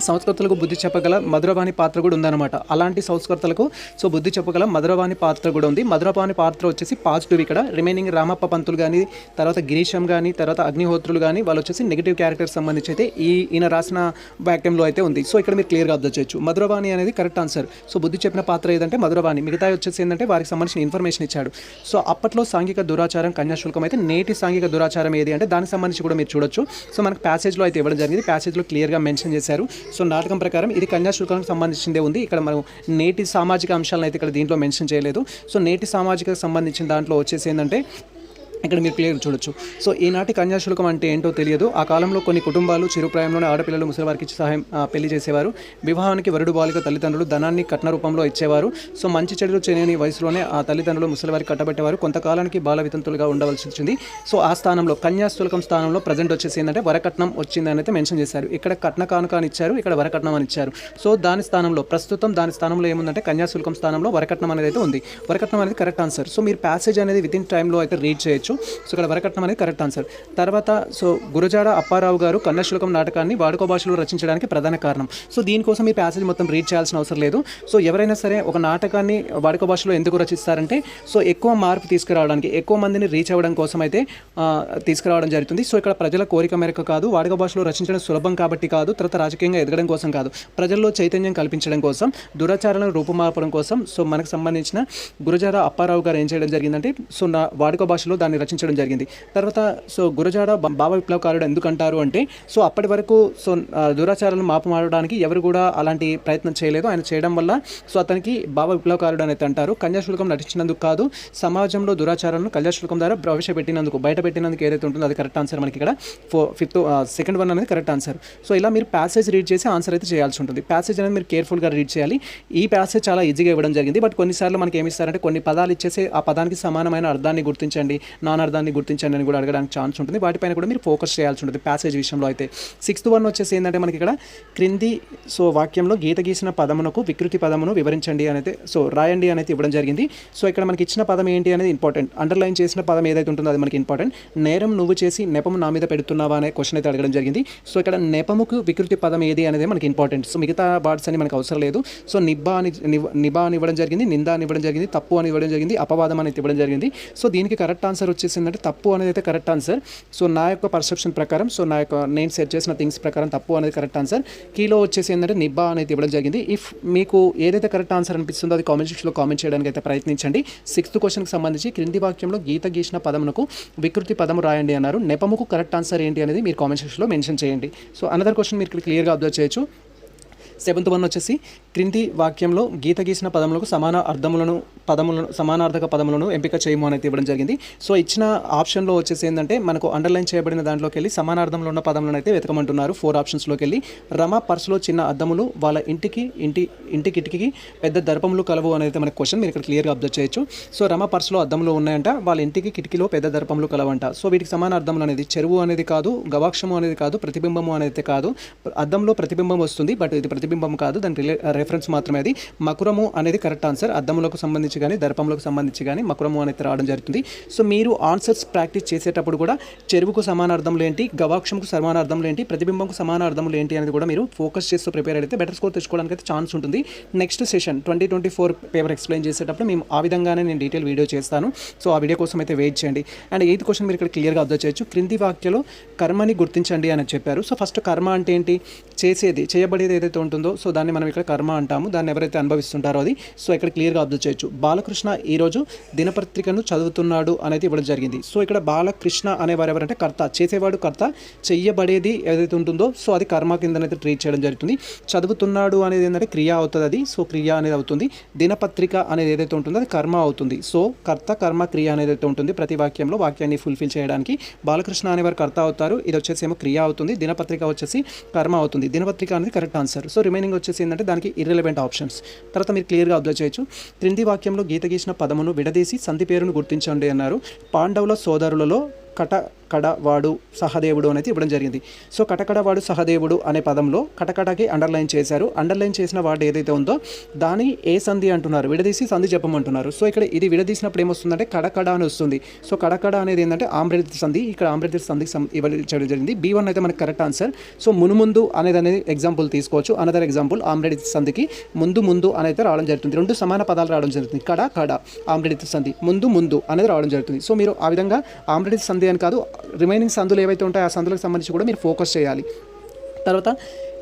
సంస్కృతులకు బుద్ధి చెప్పగల మధురవాణి పాత్ర కూడా ఉందన్నమాట. అలాంటి సంస్కృతులకు సో బుద్ధి చెప్పగల మధురవాణి పాత్ర కూడా ఉంది. మధురవాణి పాత్ర వచ్చేసి పాజిటివ్. ఇక్కడ రిమైనింగ్ రామప్ప పంతులు కానీ, తర్వాత గిరీశం కానీ, తర్వాత అగ్నిహోత్రులు కానీ వాళ్ళు వచ్చేసి నెగిటివ్ క్యారెక్టర్ సంబంధించి అయితే ఈయన రాసిన వాక్యంలో అయితే ఉంది. సో ఇక్కడ మీరు క్లియర్గా అబ్జర్వ్ చేయొచ్చు. మధురవాణి అనేది కరెక్ట్ ఆన్సర్. సో బుద్ధి చెప్పిన పాత్ర ఏదంటే మధురవాణి. మిగతా వచ్చేసి ఏంటంటే వారికి సంబంధించిన ఇన్ఫర్మేషన్ ఇచ్చాడు. సో అప్పట్లో సాంఘిక దురాచారం కన్యాశుల్కం అయితే నేటి సాంఘిక దురాచారం ఏది అంటే దానికి సంబంధించి కూడా మీరు చూడొచ్చు. సో మనకు ప్యాసేజ్లో అయితే ఇవ్వడం జరిగింది. ప్యాసేజ్లో క్లియర్గా మెన్షన్ చేశారు. సో నాటకం ప్రకారం ఇది కన్యాశుల్కానికి సంబంధించిందే ఉంది. ఇక్కడ మనం నేటి సామాజిక అంశాలను అయితే ఇక్కడ దీంట్లో మెన్షన్ చేయలేదు. సో నేటి సామాజిక సంబంధించిన దాంట్లో వచ్చేసి ఏంటంటే ఇక్కడ మీరు క్లియర్ చూడొచ్చు. సో ఈనాటి కన్యాశుల్కం అంటే ఏంటో తెలియదు. ఆ కాలంలో కొన్ని కుటుంబాలు చిరుప్రాయంలోనే ఆడపిల్లలు ముసలివారికి ఇచ్చి సహాయం పెళ్లి చేసేవారు. వివాహానికి వరుడు బాలిక తల్లిదండ్రులు ధనాన్ని కట్న రూపంలో ఇచ్చేవారు. సో మంచి చెడులు చేయని వయసులోనే ఆ తల్లిదండ్రులు ముసలివారికి కట్టబెట్టేవారు. కొంతకాలానికి బాల వితంతులుగా ఉండవలసి వచ్చింది. సో ఆ స్థానంలో కన్యాశుల్కం స్థానంలో ప్రజెంట్ వచ్చేసి ఏంటంటే వరకట్నం వచ్చిందని అయితే మెన్షన్ చేశారు. ఇక్కడ కట్న కానుక అని ఇచ్చారు, ఇక్కడ వరకట్నం అని ఇచ్చారు. సో దాని స్థానంలో ఏముందంటే కన్యాశుల్కం స్థానంలో వరకట్నం అనేది అయితే ఉంది. వరకట్నం అనేది కరెక్ట్ ఆన్సర్. సో మీరు ప్యాసేజ్ అనేది విత్ ఇన్ టైంలో అయితే రీడ్ చేయొచ్చు. సో ఇక్కడ వరకట్నం అనేది కరెక్ట్ ఆన్సర్. తర్వాత సో గురజాడ అప్పారావు గారు కన్యాశుల్కం నాటకాన్ని వాడుక భాషలో రచించడానికి ప్రధాన కారణం. సో దీనికోసం మీ ప్యాసేజ్ మొత్తం రీడ్ చేయాల్సిన అవసరం లేదు. సో ఎవరైనా సరే ఒక నాటకాన్ని వాడుక భాషలో ఎందుకు రచిస్తారంటే సో ఎక్కువ మార్పు తీసుకురావడానికి, ఎక్కువ మందిని రీచ్ అవ్వడం కోసం అయితే తీసుకురావడం జరుగుతుంది. సో ఇక్కడ ప్రజల కోరిక మేరకు కాదు, వాడుక భాషలో రచించడం సులభం కాబట్టి కాదు, తర్వాత రాజకీయంగా ఎదగడం కోసం కాదు, ప్రజల్లో చైతన్యం కల్పించడం కోసం, దురాచారాలను రూపుమాపడం కోసం. సో మనకు సంబంధించిన గురజాడ అప్పారావు గారు ఏం చేయడం జరిగిందంటే సో వాడుక భాషలో దాన్ని కావ్యాన్ని రచించడం జరిగింది. తర్వాత సో గురజాడ భావ విప్లవకారుడు ఎందుకు అంటారు అంటే సో అప్పటి వరకు సో దురాచారాలను మాపమాడడానికి ఎవరు కూడా అలాంటి ప్రయత్నం చేయలేదు. ఆయన చేయడం వల్ల సో అతనికి భావ విప్లవకారుడు అని అయితే అంటారు. కన్యాశుల్కం నటించినందుకు కాదు, సమాజంలో దురాచారాలను కన్యాశుల్కం ద్వారా ప్రవేశపెట్టినందుకు, బయట పెట్టినందుకు ఏదైతే ఉంటుందో అది కరెక్ట్ ఆన్సర్. మనకి ఇక్కడ సెకండ్ వన్ అనేది కరెక్ట్ ఆన్సర్. సో ఇలా మీరు ప్యాసేజ్ రీడ్ చేసి ఆన్సర్ అయితే చేయాల్సి ఉంటుంది. ప్యాసేజ్ అనేది మీరు కేర్ఫుల్గా రీడ్ చేయాలి. ఈ ప్యాసేజ్ చాలా ఈజీగా ఇవ్వడం జరిగింది, బట్ కొన్నిసార్లు మనకి ఏమి ఇస్తారంటే కొన్ని పదాలు ఇచ్చేసి ఆ పదానికి సమానమైన అర్థాన్ని గుర్తించండి, నానార్థాన్ని గుర్తించండి అని కూడా అడగడానికి ఛాన్స్ ఉంటుంది. వాటిపైన కూడా మీరు ఫోకస్ చేయాల్సి ఉంటుంది ప్యాసేజ్ విషయంలో అయితే. సిక్స్త్ వన్ వచ్చేసి ఏంటంటే మనకి ఇక్కడ క్రింది సో వాక్యంలో గీత గీసిన పదమునకు వికృతి పదమును వివరించండి అనేది సో రాయండి అనేది ఇవ్వడం జరిగింది. సో ఇక్కడ మనకి ఇచ్చిన పదం ఏంటి అనేది ఇంపార్టెంట్. అండర్లైన్ చేసిన పదం ఏదైతే ఉంటుందో అది మనకి ఇంపార్టెంట్. నేరం నువ్వు చేసి నెపము నా మీద పెడుతున్నావా అనే క్వశ్చన్ అయితే అడగడం జరిగింది. సో ఇక్కడ నెపముకు వికృతి పదం ఏది అనేది మనకి ఇంపార్టెంట్. సో మిగతా వర్డ్స్ అని మనకు అవసరం లేదు. సో నిబా అని ఇవ్వడం జరిగింది, నింద అని ఇవ్వడం జరిగింది, తప్పు అని ఇవ్వడం జరిగింది, అపవాదం అనేది ఇవ్వడం జరిగింది. సో దీనికి కరెక్ట్ ఆన్సర్ వచ్చేసిందంటే తప్పు అనేది అయితే కరెక్ట్ ఆన్సర్. సో నా యొక్క పర్సెప్షన్ ప్రకారం, సో నా యొక్క నేను సెట్ చేసిన థింగ్స్ ప్రకారం తప్పు అనేది కరెక్ట్ ఆన్సర్. కీలో వచ్చేసి ఏంటంటే నిబ్బా అనేది ఇవ్వడం జరిగింది. ఇఫ్ మీకు ఏదైతే కరెక్ట్ ఆన్సర్ అనిపిస్తుందో అది కామెంట్ సెక్షన్లో కామెంట్ చేయడానికి అయితే ప్రయత్నించండి. సిక్స్త్ క్వశ్చన్కి సంబంధించి క్రింది వాక్యంలో గీత గీసిన పదమునకు వికృతి పదము రాయండి అన్నారు. నెపముకు కరెక్ట్ ఆన్సర్ ఏంటి అనేది మీరు కామెంట్ సెక్షన్లో మెన్షన్ చేయండి. సో అనదర్ క్వశ్చన్ మీరు ఇక్కడ క్లియర్గా అబ్జర్వ్ చేయొచ్చు. సెవెంత్ వన్ వచ్చేసి క్రింది వాక్యంలో గీత గీసిన పదములకు సమానార్థక పదములను ఎంపిక చేయము అనేది ఇవ్వడం జరిగింది. సో ఇచ్చిన ఆప్షన్లో వచ్చేసి ఏంటంటే మనకు అండర్లైన్ చేయబడిన దాంట్లోకి వెళ్ళి సమానార్థంలో ఉన్న పదములను అయితే వెతకమంటున్నారు. 4 ఆప్షన్స్లోకి వెళ్ళి రమ పర్సులో చిన్న అద్దములు, వాళ్ళ ఇంటికి పెద్ద దర్పములు కలవు అనేది మనకు క్వశ్చన్ మీరు ఇక్కడ క్లియర్గా అబ్జర్వ్ చేయొచ్చు. సో రమ పర్సులో అద్దములు ఉన్నాయంట, వాళ్ళ ఇంటికి కిటికీలో పెద్ద దర్పములు కలవంట. సో వీటికి సమాన అర్థములు అనేది చెరువు అనేది కాదు, గవాక్షము అనేది కాదు, ప్రతిబింబము అనేది కాదు. అద్దంలో ప్రతిబింబం వస్తుంది, బట్ ఇది ప్రతిబింబం కాదు, దాని రెఫరెన్స్ మాత్రమే. అది మకురము అనేది కరెక్ట్ ఆన్సర్. అద్దములకు సంబంధించి కానీ దర్పములకు సంబంధించి కానీ మకురము అనేది రావడం జరుగుతుంది. సో మీరు ఆన్సర్స్ ప్రాక్టీస్ చేసేటప్పుడు కూడా చెరువుకు సమాన అర్థములు ఏంటి, గవాక్షంకు సమాన అర్థములు ఏంటి, ప్రతిబింబంకు సమాన అర్థములు ఏంటి అనేది కూడా మీరు ఫోకస్ చేస్తూ ప్రిపేర్ అయితే బెటర్ స్కోర్ తెచ్చుకోవడానికి అయితే ఛాన్స్ ఉంటుంది. నెక్స్ట్ సెషన్ 2024 పేపర్ ఎక్స్ప్లెయిన్ చేసేటప్పుడు మేము ఆ విధంగానే నేను డీటెయిల్ వీడియో చేస్తాను. సో ఆ వీడియో కోసం అయితే వెయిట్ చేయండి. అండ్ 8th క్వశ్చన్ మీరు ఇక్కడ క్లియర్గా అబ్జర్వ్ చేయొచ్చు. క్రింది వాక్యలో కర్మని గుర్తించండి అని చెప్పారు. సో ఫస్ట్ కర్మ అంటే ఏంటి, చేసేది, చేయబడేది ఏదైతే ఉంటుందో సో దాన్ని మనం ఇక్కడ కర్మ అంటాము. దాన్ని ఎవరైతే అనుభవిస్తుంటారో అది. సో ఇక్కడ క్లియర్గా అబ్జర్వ్ చేయొచ్చు. బాలకృష్ణ ఈరోజు దినపత్రికను చదువుతున్నాడు అనేది ఇవ్వడం జరిగింది. సో ఇక్కడ బాలకృష్ణ అనేవారు ఎవరంటే కర్త, చేసేవాడు కర్త, చెయ్యబడేది ఏదైతే ఉంటుందో సో అది కర్మ కిందనైతే ట్రీట్ చేయడం జరుగుతుంది. చదువుతున్నాడు అనేది ఏంటంటే క్రియ అవుతుంది, అది సో క్రియ అనేది అవుతుంది. దినపత్రిక అనేది ఏదైతే ఉంటుందో అది కర్మ అవుతుంది. సో కర్త కర్మ క్రియ అనేది అయితే ఉంటుంది ప్రతి వాక్యంలో వాక్యాన్ని ఫుల్ఫిల్ చేయడానికి. బాలకృష్ణ అనేవారు కర్త అవుతారు, ఇది వచ్చేసి ఏమో క్రియ అవుతుంది, దినపత్రిక వచ్చేసి కర్మ అవుతుంది. దినపత్రిక అనేది కరెక్ట్ ఆన్సర్. సో రిమైనింగ్ వచ్చేసి ఏంటంటే దానికి ఇర్రెలవెంట్ ఆప్షన్స్. తర్వాత మీరు క్లియర్గా అబ్జర్వ్ చేయొచ్చు. క్రింది వాక్యంలో గీత గీసిన పదమును విడదీసి సంధి పేరును గుర్తించండి అన్నారు. పాండవుల సోదరులలో కటకడవాడు సహదేవుడు అనేది ఇవ్వడం జరిగింది. సో కటకడవాడు సహదేవుడు అనే పదంలో కటకటకి అండర్లైన్ చేశారు. అండర్లైన్ చేసిన వాడు ఏదైతే ఉందో దాని ఏ సంధి అంటున్నారు, విడదీసి సంధి చెప్పమంటున్నారు. సో ఇక్కడ ఇది విడదీసినప్పుడు ఏమొస్తుందంటే కడకడ అని వస్తుంది. సో కడకడ అనేది ఏంటంటే ఆమ్రేడిత సంధి, ఇక్కడ ఆమ్రేడిత సంధికి ఇవ్వడం జరిగింది. B1 అయితే మనకి కరెక్ట్ ఆన్సర్. సో మునుముందు అనేది ఎగ్జాంపుల్ తీసుకోవచ్చు. అనదర్ ఎగ్జాంపుల్ ఆమ్రేడిత సంధికి ముందు అనేది రావడం జరుగుతుంది. 2 సమాన పదాలు రావడం జరుగుతుంది. కడ ఆమ్రేడిత సంధి, ముందు అనేది రావడం జరుగుతుంది. సో మీరు ఆ విధంగా ఆమ్రేడిత సంధి అని కాదు, రిమైనింగ్ సందులు ఏవైతే ఉంటాయో ఆ సందులకు సంబంధించి కూడా మీరు ఫోకస్ చేయాలి. తర్వాత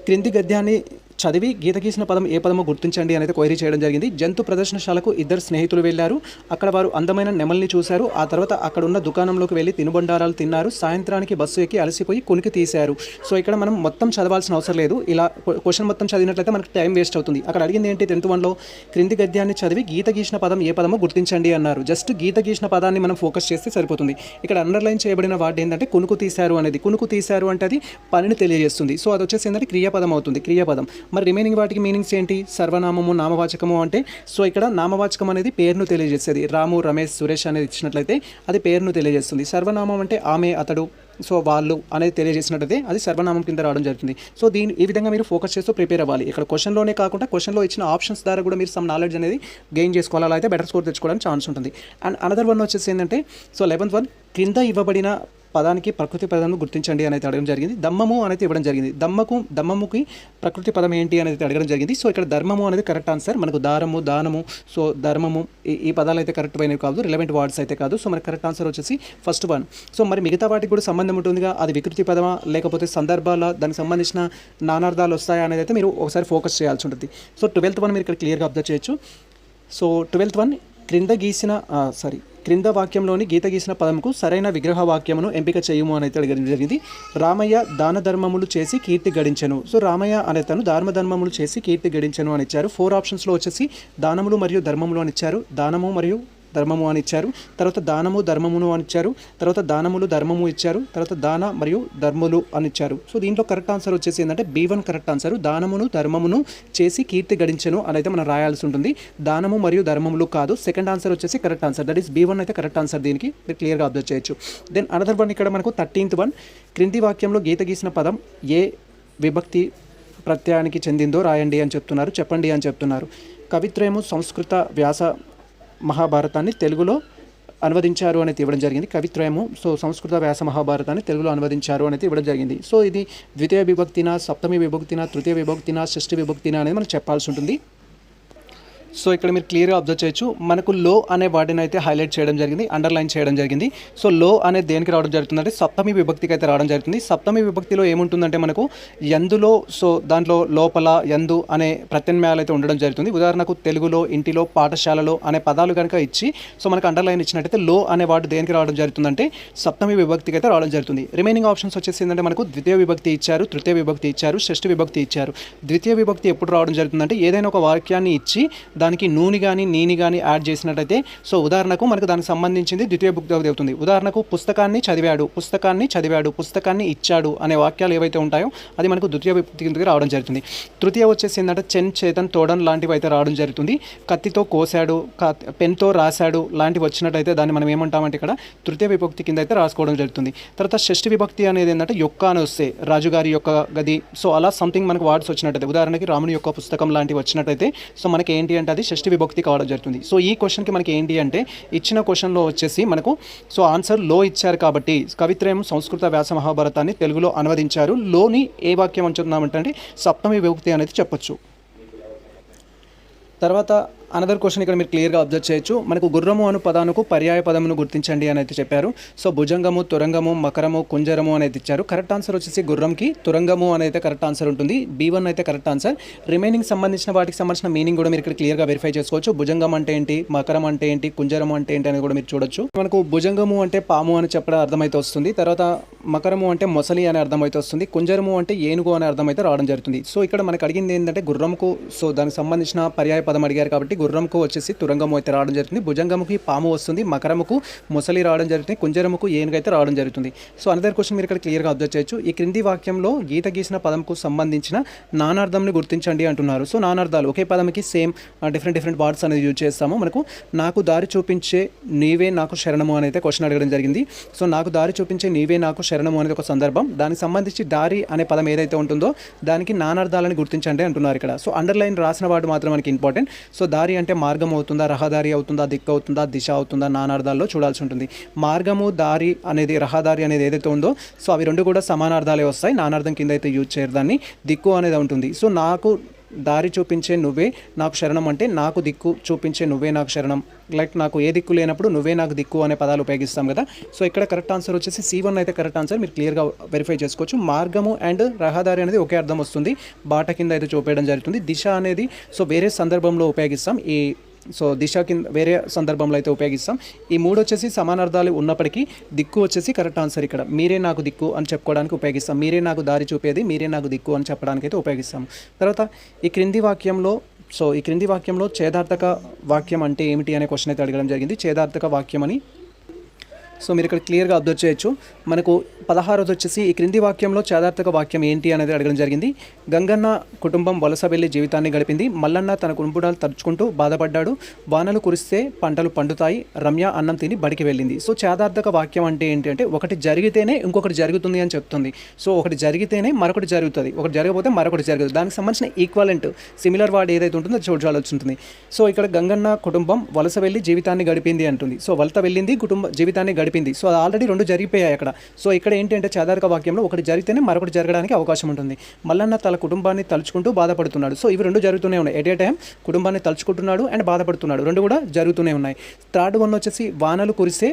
క్రింది గద్యాన్ని చదివి గీత గీసిన పదం ఏ పదమో గుర్తించండి అనేది క్వైరీ చేయడం జరిగింది. జంతు ప్రదర్శనశాలకు 2 స్నేహితులు వెళ్ళారు. అక్కడ వారు అందమైన నెమల్ని చూశారు. ఆ తర్వాత అక్కడ ఉన్న దుకాణంలోకి వెళ్ళి తినుబండారాలు తిన్నారు. సాయంత్రానికి బస్సు ఎక్కి అలసిపోయి కునికి తీశారు. సో ఇక్కడ మనం మొత్తం చదవాల్సిన అవసరం లేదు. ఇలా క్వశ్చన్ మొత్తం చదివినట్లయితే మనకి టైం వేస్ట్ అవుతుంది. అక్కడ అడిగింది ఏంటి 10th 1లో క్రింది గద్యాన్ని చదివి గీత గీసిన పదం ఏ పదమో గుర్తించండి అన్నారు. జస్ట్ గీత గీసిన పదాన్ని మనం ఫోకస్ చేస్తే సరిపోతుంది. ఇక్కడ అండర్లైన్ చేయబడిన వాటి ఏంటంటే కునుకు తీశారు అనేది. కునుకు తీశారు అంటే అది పనిని తెలియజేస్తుంది. సో అది వచ్చేసి ఏంటంటే క్రియాపదం అవుతుంది, క్రియాపదం. మరి రిమైనింగ్ వాటికి మీనింగ్స్ ఏంటి, సర్వనామము, నామవాచకము అంటే సో ఇక్కడ నామవాచకం అనేది పేరును తెలియజేస్తుంది. రాము, రమేష్, సురేష్ అనేది ఇచ్చినట్లయితే అది పేరును తెలియజేస్తుంది. సర్వనామం అంటే ఆమె, అతడు, సో వాళ్ళు అనేది తెలియజేసినట్టయితే అది సర్వనామం కింద రావడం జరుగుతుంది. సో ఈ విధంగా మీరు ఫోకస్ చేస్తూ ప్రిపేర్ అవ్వాలి. ఇక్కడ క్వశ్చన్లోనే కాకుండా క్వశ్చన్లో ఇచ్చిన ఆప్షన్స్ ద్వారా కూడా మీరు సమ్ నాలెడ్జ్ అనేది గెయిన్ చేసుకోవాలి. అలా అయితే బెటర్ స్కోర్ తెచ్చుకోవడానికి ఛాన్స్ ఉంటుంది. అండ్ అనదర్ వన్ వచ్చేసి ఏంటంటే సో 11th 1 క్రింద ఇవ్వబడిన పదానికి ప్రకృతి పదాన్ని గుర్తించండి అనేది అడగడం జరిగింది. దమ్మము అనేది ఇవ్వడం జరిగింది. దమ్మముకి ప్రకృతి పదం ఏంటి అనేది అడగడం జరిగింది. సో ఇక్కడ ధర్మము అనేది కరెక్ట్ ఆన్సర్. మనకు దారము, దానము, సో ధర్మము ఈ పదాలు అయితే కరెక్ట్ అయినవి కాదు, రిలవెంట్ వర్డ్స్ అయితే కాదు. సో మనకి కరెక్ట్ ఆన్సర్ వచ్చేసి ఫస్ట్ 1. సో మరి మిగతా వాటికి కూడా సంబంధం ఉంటుందిగా, అది వికృతి పదమా లేకపోతే సందర్భాల దానికి సంబంధించిన నానార్థాలు వస్తాయా అనేది అయితే మీరు ఒకసారి ఫోకస్ చేయాల్సి ఉంటుంది. సో 12th 1 మీరు ఇక్కడ క్లియర్గా అబ్జర్వ్ చేయొచ్చు. సో 12th 1 క్రింద గీసిన క్రింద వాక్యంలోని గీత గీసిన పదంకు సరైన విగ్రహ వాక్యమును ఎంపిక చేయము అని అయితే అడగడం జరిగింది. రామయ్య దాన ధర్మములు చేసి కీర్తి గడించెను. సో రామయ్య అనే తను ధర్మములు చేసి కీర్తి గడించెను అని ఇచ్చారు. 4 ఆప్షన్స్లో వచ్చేసి దానములు మరియు ధర్మములు అని ఇచ్చారు, దానము మరియు ధర్మము అని ఇచ్చారు, తర్వాత దానము ధర్మమును అని ఇచ్చారు, తర్వాత దానములు ధర్మము ఇచ్చారు, తర్వాత దాన మరియు ధర్ములు అని ఇచ్చారు. సో దీంట్లో కరెక్ట్ ఆన్సర్ వచ్చేసి ఏంటంటే B1 కరెక్ట్ ఆన్సర్. దానమును ధర్మమును చేసి కీర్తి గడించెను అని అయితే మనం రాయాల్సి ఉంటుంది. దానము మరియు ధర్మములు కాదు. సెకండ్ ఆన్సర్ వచ్చేసి correct answer, that is B1 అయితే కరెక్ట్ ఆన్సర్. దీనికి మీరు క్లియర్గా అబ్జర్వ్ చేయొచ్చు. దెన్ అనదర్ వన్ ఇక్కడ మనకు 13th వన్, క్రింది వాక్యంలో గీత గీసిన పదం ఏ విభక్తి ప్రత్యయానికి చెందిందో రాయండి అని చెప్తున్నారు, చెప్పండి అని చెప్తున్నారు. కవిత్రయము సంస్కృత వ్యాస మహాభారతాన్ని తెలుగులో అనువదించారు అనేది ఇవ్వడం జరిగింది. కవిత్రయము సంస్కృత వ్యాస మహాభారతాన్ని తెలుగులో అనువదించారు అనేది ఇవ్వడం జరిగింది. సో ఇది ద్వితీయ విభక్తిన, సప్తమి విభక్తిన, తృతీయ విభక్తిన, షష్ఠి విభక్తిన అనేది మనం చెప్పాల్సి ఉంటుంది. సో ఇక్కడ మీరు క్లియర్గా అబ్జర్వ్ చేయొచ్చు. మనకు లో అనే వాటిని అయితే హైలైట్ చేయడం జరిగింది, అండర్లైన్ చేయడం జరిగింది. సో లో అనేది దేనికి రావడం జరుగుతుందంటే సప్తమి విభక్తికి అయితే రావడం జరుగుతుంది. సప్తమి విభక్తిలో ఏముంటుందంటే మనకు ఎందులో, సో దాంట్లో లోపల ఎందు అనే ప్రత్యామ్నాయాలు అయితే ఉండడం జరుగుతుంది. ఉదాహరణకు తెలుగులో, ఇంటిలో, పాఠశాలలో అనే పదాలు కనుక ఇచ్చి సో మనకు అండర్లైన్ ఇచ్చినట్టయితే లో అనే వాటి దేనికి రావడం జరుగుతుందంటే సప్తమి విభక్తికి అయితే రావడం జరుగుతుంది. రిమైనింగ్ ఆప్షన్స్ వచ్చేసి ఏంటంటే మనకు ద్వితీయ విభక్తి ఇచ్చారు, తృతీయ విభక్తి ఇచ్చారు, షష్ఠి విభక్తి ఇచ్చారు. ద్వితీయ విభక్తి ఎప్పుడు రావడం జరుగుతుందంటే ఏదైనా ఒక వాక్యాన్ని ఇచ్చి దానికి నూని కానీ నీని కానీ యాడ్ చేసినట్టయితే సో ఉదాహరణకు మనకు దానికి సంబంధించింది ద్వితీయ విభక్తి అవుతుంది. ఉదాహరణకు పుస్తకాన్ని చదివాడు, పుస్తకాన్ని చదివాడు, పుస్తకాన్ని ఇచ్చాడు అనే వాక్యాలు ఏవైతే ఉంటాయో అది మనకు ద్వితీయ విభక్తి కిందకి రావడం జరుగుతుంది. తృతీయ వచ్చేసి ఏంటంటే చెన్, చేతన్, తోడన్ లాంటివి అయితే రావడం జరుగుతుంది. కత్తితో కోసాడు, పెన్తో రాశాడు లాంటివి వచ్చినట్టయితే దాన్ని మనం ఏమంటామంటే ఇక్కడ తృతీయ విభక్తి కింద అయితే రాసుకోవడం జరుగుతుంది. తర్వాత షష్ఠి విభక్తి అనేది ఏంటంటే యొక్క అని వస్తే రాజుగారి యొక్క గది, సో అలా సంథింగ్ మనకు వర్డ్స్ వచ్చినట్టయితే ఉదాహరణకి రాముని యొక్క పుస్తకం లాంటివి వచ్చినట్టయితే సో మనకి ఏంటి అంటే అది షష్ఠి విభక్తి కావడం జరుగుతుంది. సో ఈ క్వశ్చన్కి మనకి ఏంటి అంటే ఇచ్చిన క్వశ్చన్లో వచ్చేసి మనకు సో ఆన్సర్ లో ఇచ్చారు కాబట్టి కవిత్రయం సంస్కృత వ్యాస మహాభారతాన్ని తెలుగులో అనువదించారు. లోని ఏ వాక్యం అంటున్నామంటే సప్తమి విభక్తి అనేది చెప్పొచ్చు. తర్వాత అనదర్ క్వశ్చన్ ఇక్కడ మీరు క్లియర్గా అబ్జర్వ్ చేయొచ్చు. మనకు గుర్రము అను పదానికి పర్యాయ పదమును గుర్తించండి అని అయితే చెప్పారు. సో భుజంగము, తురంగము, మకరము, కుంజరము అనేది ఇచ్చారు. కరెక్ట్ ఆన్సర్ వచ్చేసి గుర్రంకి తురంగము అనేది కరెక్ట్ ఆన్సర్ ఉంటుంది. B1 అయితే కరెక్ట్ ఆన్సర్. రిమైనింగ్ సంబంధించిన వాటికి సంబంధించిన మీనింగ్ కూడా మీరు ఇక్కడ క్లియర్గా వెరిఫై చేసుకోవచ్చు. భుజంగం అంటే ఏంటి, మకరం అంటే ఏంటి, కుంజరము అంటే ఏంటి అనేది కూడా మీరు చూడొచ్చు. మనకు భుజంగము అంటే పాము అని చెప్పడం అర్థమైతే వస్తుంది. తర్వాత మకరము అంటే మొసలి అనే అర్థమైతే వస్తుంది. కుంజరము అంటే ఏనుగు అనే అర్థమైతే రావడం జరుగుతుంది. సో ఇక్కడ మనకు అడిగింది ఏంటంటే గుర్రంకు సో దానికి సంబంధించిన పర్యాయ పదం అడిగారు కాబట్టి గుర్రంకు వచ్చేసి తురంగము అయితే రావడం జరుగుతుంది. భుజంగముకి పాము వస్తుంది, మకరముకు మొసలి రావడం జరుగుతుంది, కుంజరముకు ఏనుగు అయితే రావడం జరుగుతుంది. సో అనదర్ క్వశ్చన్ మీరు ఇక్కడ క్లియర్గా అబ్జర్వ్ చేయొచ్చు. ఈ క్రింది వాక్యంలో గీత గీసిన పదంకు సంబంధించిన నానార్థంని గుర్తించండి అంటున్నారు. సో నానార్థాలు ఒకే పదంకి సేమ్ డిఫరెంట్ వర్డ్స్ అనేది యూజ్ చేస్తాము. మనకు నాకు దారి చూపించే నీవే నాకు శరణము అని అయితే క్వశ్చన్ అడగడం జరిగింది. సో నాకు దారి చూపించే నీవే నాకు శరణము అనేది ఒక సందర్భం. దానికి సంబంధించి దారి అనే పదం ఏదైతే ఉంటుందో దానికి నానార్థాలని గుర్తించండి అంటున్నారు ఇక్కడ. సో అండర్లైన్ రాసిన వాడు మాత్రం మనకి ఇంపార్టెంట్. సో దారి అంటే మార్గం అవుతుందా, రహదారి అవుతుందా, దిక్కు అవుతుందా, దిశ అవుతుందా, నానార్థాల్లో చూడాల్సి ఉంటుంది. మార్గము, దారి అనేది, రహదారి అనేది ఏదైతే ఉందో సో అవి రెండు కూడా సమానార్థాలే వస్తాయి. నానార్థం కింద అయితే యూజ్ చేయరు దాన్ని. దిక్కు అనేది ఉంటుంది. సో నాకు దారి చూపించే నువ్వే నాకు శరణం అంటే నాకు దిక్కు చూపించే నువ్వే నాకు శరణం. లైక్ నాకు ఏ దిక్కు లేనప్పుడు నువ్వే నాకు దిక్కు అనే పదాలు ఉపయోగిస్తాం కదా. సో ఇక్కడ కరెక్ట్ ఆన్సర్ వచ్చేసి C1 అయితే కరెక్ట్ ఆన్సర్. మీరు క్లియర్గా వెరిఫై చేసుకోవచ్చు. మార్గము అండ్ రహదారి అనేది ఒకే అర్థం వస్తుంది. బాట కింద అయితే చూపేయడం జరుగుతుంది. దిశ అనేది సో వేరే సందర్భంలో ఉపయోగిస్తాం. సో దిశ కింద వేరే సందర్భంలో అయితే ఉపయోగిస్తాం. ఈ మూడు వచ్చేసి సమానార్థాలు ఉన్నప్పటికీ దిక్కు వచ్చేసి కరెక్ట్ ఆన్సర్. ఇక్కడ మీరే నాకు దిక్కు అని చెప్పుకోవడానికి ఉపయోగిస్తాం. మీరే నాకు దారి చూపేది, మీరే నాకు దిక్కు అని చెప్పడానికి అయితే ఉపయోగిస్తాం. తర్వాత ఈ క్రింది వాక్యంలో ఛేదార్థక వాక్యం అంటే ఏమిటి అనే క్వశ్చన్ అయితే అడగడం జరిగింది. ఛేదార్థక వాక్యం అని సో మీరు ఇక్కడ క్లియర్గా అబ్జర్వ్ చేయొచ్చు. మనకు 16వ వచ్చేసి ఈ క్రింది వాక్యంలో ఛేదార్థక వాక్యం ఏంటి అనేది అడగడం జరిగింది. గంగన్న కుటుంబం వలస వెళ్ళి జీవితాన్ని గడిపింది. మల్లన్న తన కుటుంబాలు తరుచుకుంటూ బాధపడ్డాడు. వానలు కురిస్తే పంటలు పండుతాయి. రమ్య అన్నం తిని బడికి వెళ్ళింది. సో ఛేదార్థక వాక్యం అంటే ఏంటి అంటే ఒకటి జరిగితేనే ఇంకొకటి జరుగుతుంది అని చెప్తుంది. సో ఒకటి జరిగితేనే మరొకటి జరుగుతుంది, ఒకటి జరగకపోతే మరొకటి జరుగుతుంది. దానికి సంబంధించిన ఈక్వలెంట్ సిమిలర్ వర్డ్ ఏదైతే ఉంటుందో అది చూడాల్సి ఉంటుంది. సో ఇక్కడ గంగన్న కుటుంబం వలస వెళ్ళి జీవితాన్ని గడిపింది అంటుంది. సో వలస వెళ్ళింది, జీవితాన్ని గడిపింది. సో ఆల్రెడీ రెండు జరిగిపోయాయి అక్కడ. సో ఇక్కడ ఏంటంటే ఛేదార్థక వాక్యంలో ఒకటి జరిగితేనే మరొకటి జరగడానికి అవకాశం ఉంటుంది. మల్లన్న తన కుటుంబాన్ని తలుచుకుంటూ బాధపడుతున్నాడు. సో ఇవి రెండు జరుగుతూనే ఉన్నాయి. ఎట్ ఏ టైం కుటుంబాన్ని తలుచుకుంటున్నాడు అండ్ బాధపడుతున్నాడు, రెండు కూడా జరుగుతూనే ఉన్నాయి. థర్డ్ వన్ వచ్చేసి వానలు కురిస్తే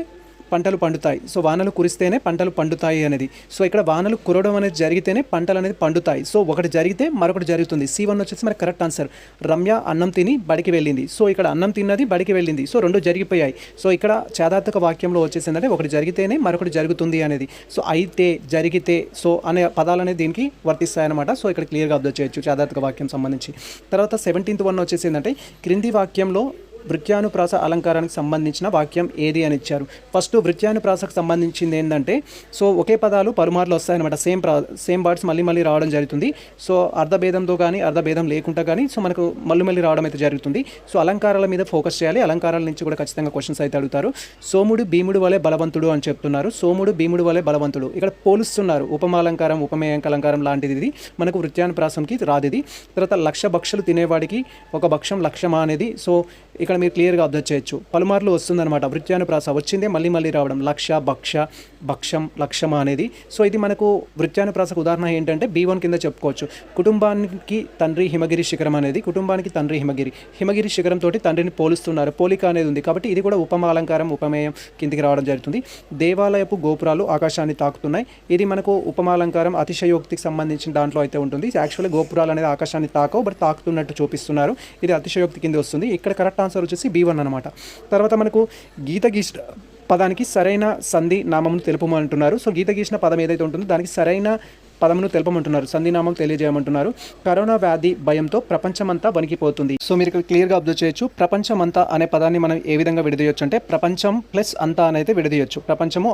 పంటలు పండుతాయి. సో వానలు కురిస్తేనే పంటలు పండుతాయి అనేది. సో ఇక్కడ వానలు కురవడం అనేది జరిగితేనే పంటలు అనేది పండుతాయి. సో ఒకటి జరిగితే మరొకటి జరుగుతుంది. C1 వచ్చేసి మనకి కరెక్ట్ ఆన్సర్. రమ్య అన్నం తిని బడికి వెళ్ళింది. సో ఇక్కడ అన్నం తిన్నది బడికి వెళ్ళింది. సో రెండు జరిగిపోయాయి. సో ఇక్కడ చాదార్థక వాక్యంలో వచ్చేసిందంటే ఒకటి జరిగితేనే మరొకటి జరుగుతుంది అనేది. సో అయితే, జరిగితే, సో అనే పదాలు అనేది దీనికి వర్తిస్తాయన్నమాట. సో ఇక్కడ క్లియర్గా అబ్జర్వ్ చేయొచ్చు చాదార్థక వాక్యం సంబంధించి. తర్వాత 17th వన్ వచ్చేసిందంటే క్రింది వాక్యంలో వృత్యానుప్రాస అలంకారానికి సంబంధించిన వాక్యం ఏది అని ఇచ్చారు. ఫస్ట్ వృత్యానుప్రాసకు సంబంధించింది ఏంటంటే సో ఒకే పదాలు పలుమార్లు వస్తాయన్నమాట. సేమ్ వర్డ్స్ మళ్ళీ రావడం జరుగుతుంది. సో అర్ధభేదంతో కానీ అర్ధభేదం లేకుండా కానీ సో మనకు మళ్ళీ రావడం అయితే జరుగుతుంది. సో అలంకారాల మీద ఫోకస్ చేయాలి. అలంకారాల నుంచి కూడా ఖచ్చితంగా క్వశ్చన్స్ అయితే అడుగుతారు. సోముడు భీముడు వలె బలవంతుడు అని చెప్తున్నారు. సోముడు భీముడు వలె బలవంతుడు ఇక్కడ పోలుస్తున్నారు. ఉపమాలంకారం, ఉపమేయంక అలంకారం లాంటిది ఇది మనకు వృత్యానుప్రాసంకి రాదిది. తర్వాత లక్ష భక్షలు తినేవాడికి ఒక భక్షం లక్ష్యమా అనేది. సో ఇక్కడ మీరు క్లియర్గా అబ్జర్వ్ చేయొచ్చు. పలుమార్లు వస్తుందన్నమాట. వృత్యానుప్రాస వచ్చిందే మళ్ళీ రావడం. లక్ష, భక్ష, భక్షం, లక్ష్యమ అనేది. సో ఇది మనకు వృత్యానుప్రాసకు ఉదాహరణ ఏంటంటే B1 కింద చెప్పుకోవచ్చు. కుటుంబానికి తండ్రి హిమగిరి శిఖరం అనేది. కుటుంబానికి తండ్రి హిమగిరి శిఖరం తోటి తండ్రిని పోలుస్తున్నారు. పోలిక అనేది ఉంది కాబట్టి ఇది కూడా ఉపమాలంకారం, ఉపమేయం కిందికి రావడం జరుగుతుంది. దేవాలయపు గోపురాలు ఆకాశాన్ని తాకుతున్నాయి. ఇది మనకు ఉపమాలంకారం, అతిశయోక్తికి సంబంధించిన దాంట్లో అయితే ఉంటుంది. యాక్చువల్లీ గోపురాలు అనేది ఆకాశాన్ని తాకవు, బట్ తాకుతున్నట్టు చూపిస్తున్నారు. ఇది అతిశయోక్తి కింద వస్తుంది. ఇక్కడ కరెక్ట్ ఆన్సర్ వచ్చేసి B1 అనమాట. తర్వాత మనకు గీత గీసిన పదానికి సరైన సంధి నామమును తెలుపమంటున్నారు. సో గీత గీసిన పదం ఏదైతే ఉంటుందో దానికి సరైన పదమును తెలుపమంటున్నారు. సంధినామం తెలియజేయమంటున్నారు. కరోనా వ్యాధి భయంతో ప్రపంచమంతా వణికిపోతుంది. సో మీరు ఇక్కడ క్లియర్గా అబ్జర్వ్ చేయొచ్చు. ప్రపంచమంతా అనే పదాన్ని మనం ఏ విధంగా విడదీయొచ్చు అంటే ప్రపంచం ప్లస్ అంతా అనేది విడదీయొచ్చు. ప్రపంచము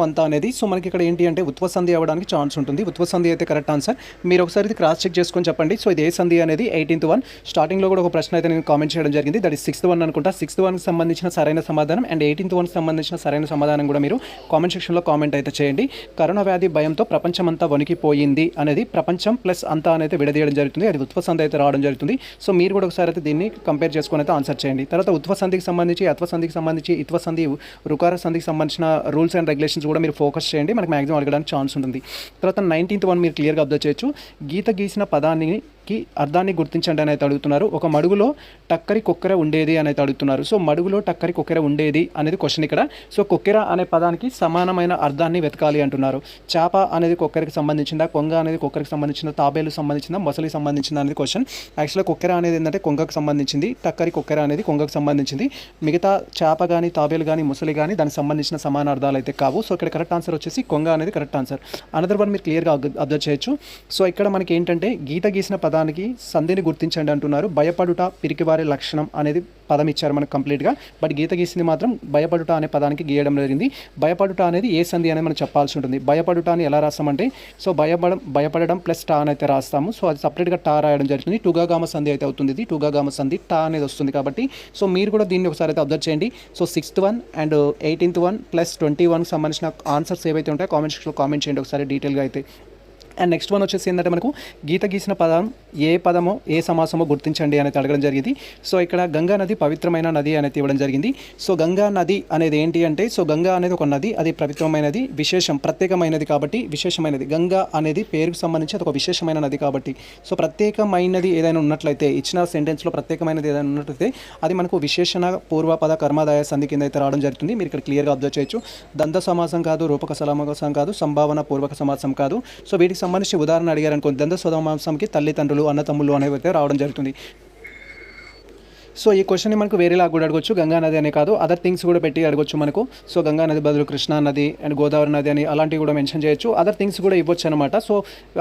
అంతా అనేది. సో మనకి ఇక్కడ ఏంటి అంటే ఉత్వసంధి అవ్వడానికి ఛాన్స్ ఉంటుంది. ఉత్వసంధి అయితే కరెక్ట్ ఆన్సర్. మీరు ఒకసారి ఇది క్రాస్ చెక్ చేసుకొని చెప్పండి. సో ఇది ఏ సంధి అనేది 18th వన్. స్టార్టింగ్లో కూడా ఒక ప్రశ్న అయితే నేను కామెంట్ చేయడం జరిగింది. దట్ ఈస్ 6th వన్ అనుకుంటా. 6th వన్కి సంబంధించిన సరైన సమాధానం అండ్ 18th వన్కి సంబంధించిన సరైన సమాధానం కూడా మీరు కామెంట్ సెక్షన్లో కామెంట్ అయితే చేయండి. కరోనా వ్యాధి భయంతో ప్రపంచమంతా వణికిపోయింది అనేది ప్రపంచం ప్లస్ అంతా అనేది విడదీయడం జరుగుతుంది. అది ఉత్వసంధి అయితే రావడం జరుగుతుంది. సో మీరు కూడా ఒకసారి అయితే దీన్ని కంపేర్ చేసుకొని అయితే ఆన్సర్ చేయండి. తర్వాత ఉత్వసంధికి సంబంధించి, అత్వసంధికి సంబంధించి, ఇత్వసంధి, రుకార సంధికి సంబంధించిన రూల్స్ అండ్ రెగ్యులేషన్స్ కూడా మీరు ఫోకస్ చేయండి. మనకి మ్యాక్సిమం అడగడానికి ఛాన్స్ ఉంటుంది. తర్వాత 19th వన్ మీరు క్లియర్గా అబ్జర్వ్ చేయొచ్చు. గీత గీసిన పదానికి అర్థాన్ని గుర్తించండి అని అయితే అడుగుతున్నారు. ఒక మడుగులో టక్కరి కొక్కెర ఉండేది అని అయితే అడుగుతున్నారు. సో మడుగులో టక్కరి కొక్కెర ఉండేది అనేది క్వశ్చన్ ఇక్కడ. సో కొక్కెర అనే పదానికి సమానమైన అర్థాన్ని వెతకాలి అంటున్నారు. చేప అనేది కొక్కెరకి సంబంధించిందా, కొంగ అనేది కొక్కెరకి సంబంధించిన, తాబేలు సంబంధించిందా, మొసలికి సంబంధించిందా అనేది క్వశ్చన్. యాక్చువల్గా కొక్కెర అనేది ఏంటంటే కొంగకు సంబంధించింది. టక్కరి కొక్కెర అనేది కొంగకు సంబంధించింది. మిగతా చేప కానీ, తాబేలు కానీ, ముసలి కానీ దానికి సంబంధించిన సమాన అర్థాలు అయితే కావు. సో ఇక్కడ కరెక్ట్ ఆన్సర్ వచ్చేసి కొంగ అనేది కరెక్ట్ ఆన్సర్. అనదర్ వన్ మీరు క్లియర్గా అబ్జర్వ్ చేయొచ్చు. సో ఇక్కడ మనకి ఏంటంటే గీత గీసిన పదానికి సంధిని గుర్తించండి అంటున్నారు. భయపడుట పిరికివారి లక్షణం అనేది పదం ఇచ్చారు మనకు కంప్లీట్గా. బట్ గీత గీసింది మాత్రం భయపడుట అనే పదానికి గీయడం జరిగింది. భయపడుట అనేది ఏ సంధి అనేది మనం చెప్పాల్సి ఉంటుంది. భయపడుట అని ఎలా రాస్తామంటే సో భయపడడం ప్లస్ టా అని అయితే రాస్తాము. సో అది సపరేట్గా టా రాయడం జరుగుతుంది. టుగాగామ సంధి అయితే అవుతుంది. ఇది టుగాగామ సంధి టా అనేది వస్తుంది కాబట్టి సో మీరు కూడా దీన్ని ఒకసారి అయితే అబ్జర్వ్ చేయండి. So 6th one and 18th one plus 21కి సంబంధించిన ఆన్సర్స్ ఏవైతే ఉంటాయో కామెంట్ సెక్షన్లో కామెంట్ చేయండి ఒకసారి డీటెయిల్గా అయితే. అండ్ నెక్స్ట్ వన్ వచ్చేసి ఏంటంటే మనకు గీత గీసిన పదం ఏ పదమో ఏ సమాసమో గుర్తించండి అనేది అడగడం జరిగింది. సో ఇక్కడ గంగా నది పవిత్రమైన నది అనేది ఇవ్వడం జరిగింది. సో గంగా నది అనేది ఏంటి అంటే సో గంగా అనేది ఒక నది, అది పవిత్రమైనది, విశేషం, ప్రత్యేకమైనది కాబట్టి విశేషమైనది. గంగా అనేది పేరుకు సంబంధించి అది ఒక విశేషమైన నది కాబట్టి సో ప్రత్యేకమైనది ఏదైనా ఉన్నట్లయితే, ఇచ్చిన సెంటెన్స్లో ప్రత్యేకమైనది ఏదైనా ఉన్నట్లయితే అది మనకు విశేషణ పూర్వపద కర్మాదాయ సంధి కింద అయితే రావడం జరుగుతుంది. మీరు ఇక్కడ క్లియర్గా అబ్జర్వ్ చేయొచ్చు. దంత సమాసం కాదు, రూపక సమాసం కాదు, సంభావన పూర్వక సమాసం కాదు. సో వీటికి సంబంధించి ఉదాహరణ అడిగారు అనుకో, దంత సమాసంకి తల్లిదండ్రులు, అన్నతమ్ములు అనేవి అయితే రావడం జరుగుతుంది. సో ఈ క్వశ్చన్ని మనకు వేరేలా కూడా అడగొచ్చు. గంగా నది అనే కాదు, అదర్ థింగ్స్ కూడా పెట్టి అడగొచ్చు మనకు. సో గంగా నది బదులు కృష్ణా నది అండ్ గోదావరి నది అని అలాంటివి కూడా మెన్షన్ చేయొచ్చు. అదర్ థింగ్స్ కూడా ఇవ్వచ్చు అనమాట. సో